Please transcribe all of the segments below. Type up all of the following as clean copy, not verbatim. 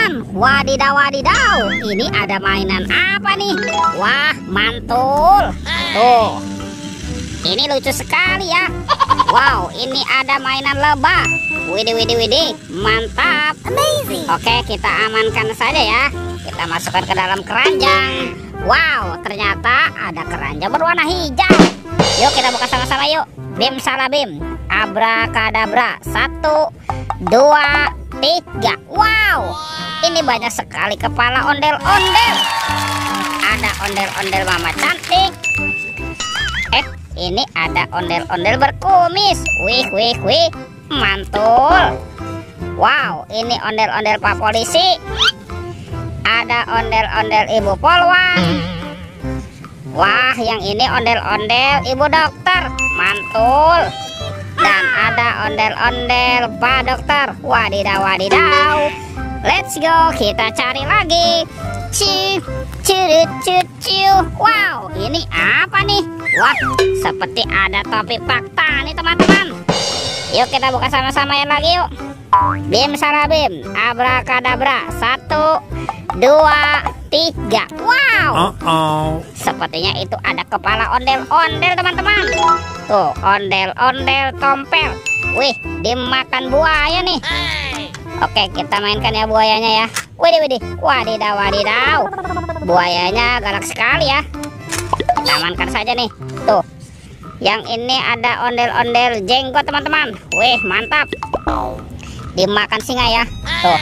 teman-teman. Wadidaw, wadidaw. Ini ada mainan apa nih? Wah, mantul. Tuh. Ini lucu sekali ya. Wow, ini ada mainan lebah. Widih, widih, widih. Mantap. Amazing. Oke, kita amankan saja ya. Kita masukkan ke dalam keranjang. Wow, ternyata ada keranjang berwarna hijau. Yuk kita buka sama-sama yuk. Bim salah bim. Abrakadabra. 1, 2, 3. Wow, ini banyak sekali kepala ondel-ondel. Ada ondel-ondel mama cantik. Ini ada ondel-ondel berkumis. Wih, wih, wih. Mantul. Wow, ini ondel-ondel Pak Polisi. Ada ondel-ondel Ibu Polwan. Wah, yang ini ondel-ondel Ibu Dokter. Mantul. Dan ada ondel-ondel Pak Dokter. Wadidaw, wadidaw. Let's go, kita cari lagi. Wow, ini apa nih? Wah, seperti ada topi fakta nih teman-teman. Yuk kita buka sama-sama yang lagi yuk. Bim salah bim. Abrakadabra. 1, 2, 3. Wow. Sepertinya itu ada kepala ondel-ondel teman-teman. Tuh, ondel-ondel tompel. Wih, dimakan buaya nih. Oke, kita mainkan ya buayanya ya. Widih, widih. Wadidaw, wadidaw. Buayanya galak sekali ya. Kita amankan saja nih. Tuh, yang ini ada ondel-ondel jenggot teman-teman. Wih, mantap. Dimakan singa ya. Tuh,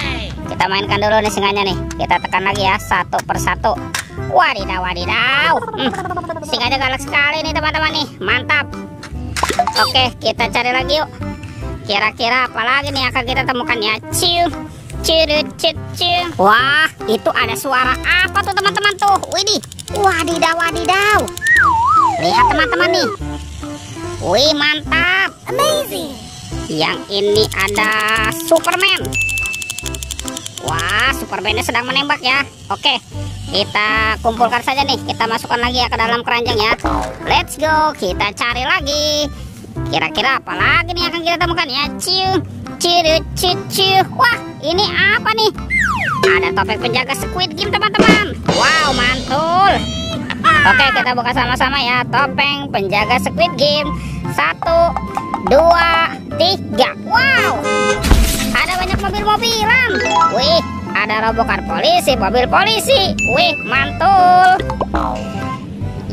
kita mainkan dulu nih singanya nih. Kita tekan lagi ya, satu persatu. Wadidaw, wadidaw. Singanya galak sekali nih teman-teman nih. Mantap. Oke, kita cari lagi yuk. Kira-kira apa lagi nih akan kita temukan ya? Wah, itu ada suara apa tuh teman-teman tuh? Widih. Wadidaw, wadidaw. Lihat teman-teman nih. Wih, mantap. Amazing. Yang ini ada Superman. Wah, Superman-nya sedang menembak ya. Oke, kita kumpulkan saja nih. Kita masukkan lagi ya ke dalam keranjang ya. Let's go, kita cari lagi. Kira-kira apa lagi nih akan kita temukan ya? Wah, ini apa nih? Ada topeng penjaga Squid Game teman-teman. Wow, mantul. Oke, kita buka sama-sama ya. Topeng penjaga Squid Game. 1, 2, 3. Wow, ada banyak mobil-mobilan. Wih, ada robokan polisi, mobil polisi. Wih, mantul.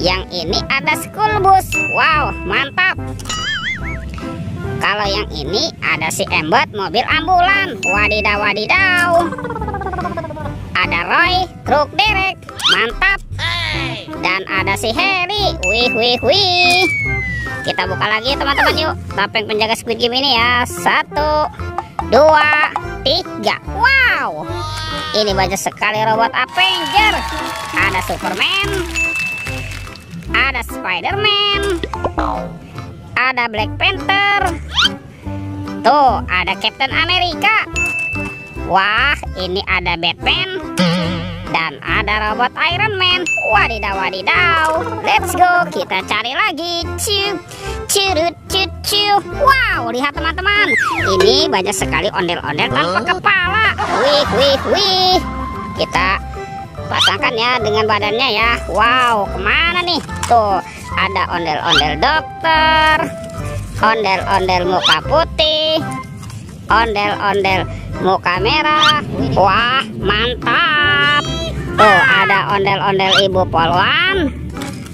Yang ini ada school bus. Wow, mantap. Kalau yang ini ada si Embot, mobil ambulan. Wadidaw, wadidaw. Ada Roy, truk derek. Mantap. Dan ada si Harry. Wih, wih, wih. Kita buka lagi teman-teman yuk. Topeng penjaga Squid Game ini ya. 1, 2, 3. Wow, ini banyak sekali robot Avenger. Ada Superman, ada Spiderman, ada Black Panther. Tuh, ada Captain America. Wah, ini ada Batman. Dan ada robot Iron Man. Wadidaw, wadidaw. Let's go, kita cari lagi. Wow, lihat teman-teman. Ini banyak sekali ondel-ondel tanpa kepala. Wih, wih, wih. Kita pasangkan ya dengan badannya ya. Wow, kemana nih? Tuh, ada ondel-ondel dokter, ondel-ondel muka putih, ondel-ondel muka merah. Wah, mantap. Tuh, ada ondel-ondel Ibu Polwan.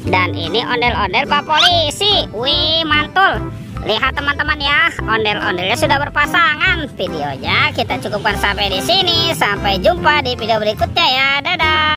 Dan ini ondel-ondel Pak Polisi. Wih, mantul. Lihat teman-teman ya, ondel-ondelnya sudah berpasangan. Videonya kita cukupkan sampai di sini. Sampai jumpa di video berikutnya ya. Dadah.